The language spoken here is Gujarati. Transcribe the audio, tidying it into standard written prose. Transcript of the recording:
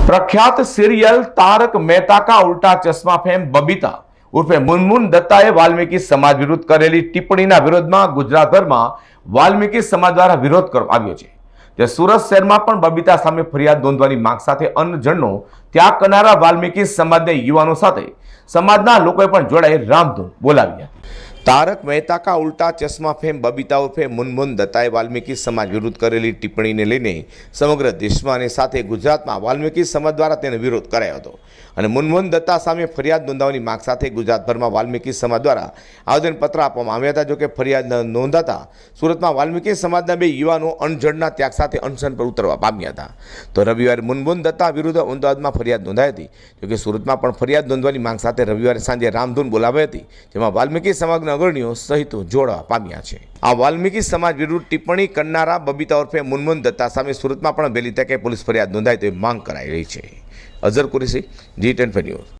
प्रख्यात सीरियल तारक मेहता का उल्टा चश्मा फेम बबीता उर्फे मुनमुन दत्ताए वाल्मीकि समाज विरुद्ध करेली टिप्पणीना विरोधमां गुजरातभरमां वाल्मीकि समाज द्वारा विरोध करवामां आव्यो छे। ते सूरत शहेरमां पण बबीता सामे फरियाद नोंधवानी मांग साथे अन्नजळनो त्याग करनारा वाल्मीकि समाजना युवानो साथे समाजना लोकोए पण जोडाई रामधून बोलावी हती। तारक मेहता का उल्टा चश्मा फेम बबीता उर्फे मुनमुन दत्ताए वाल्मीकि समाज विरुद्ध करेली टिप्पणी ने लईने समग्र देशमां अने साथे गुजरातमां वाल्मीकि समाज द्वारा तेनो विरोध करायो हतो અને મુનમુન દત્તા સામે ફરિયાદ નોંધાવવાની માંગ સાથે ગુજરાતભરમાં વાલ્મીકિ સમાજ દ્વારા આવેદનપત્ર આપવામાં આવ્યા હતા। જો કે ફરિયાદ નોંધાતા સુરતમાં વાલ્મીકિ સમાજના બે યુવાનો અણજડના ત્યાગ સાથે અનશન પર ઉતરવા પામ્યા હતા। તો રવિવારે મુનમુન દત્તા વિરુદ્ધ અમદાવાદમાં ફરિયાદ નોંધાઈ હતી। જો કે સુરતમાં પણ ફરિયાદ નોંધવાની માંગ સાથે રવિવારે સાંજે રામધૂન બોલાવાઈ હતી, જેમાં વાલ્મીકિ સમાજના અગ્રણીઓ સહિત જોડવા પામ્યા છે। આ વાલ્મીકિ સમાજ વિરુદ્ધ ટિપ્પણી કરનારા બબીતા ઉર્ફે મુનમુન દત્તા સામે સુરતમાં પણ વહેલી તકે પોલીસ ફરિયાદ નોંધાય તેવી માંગ કરાઈ રહી છે। Azhar Qureshi, G10 news.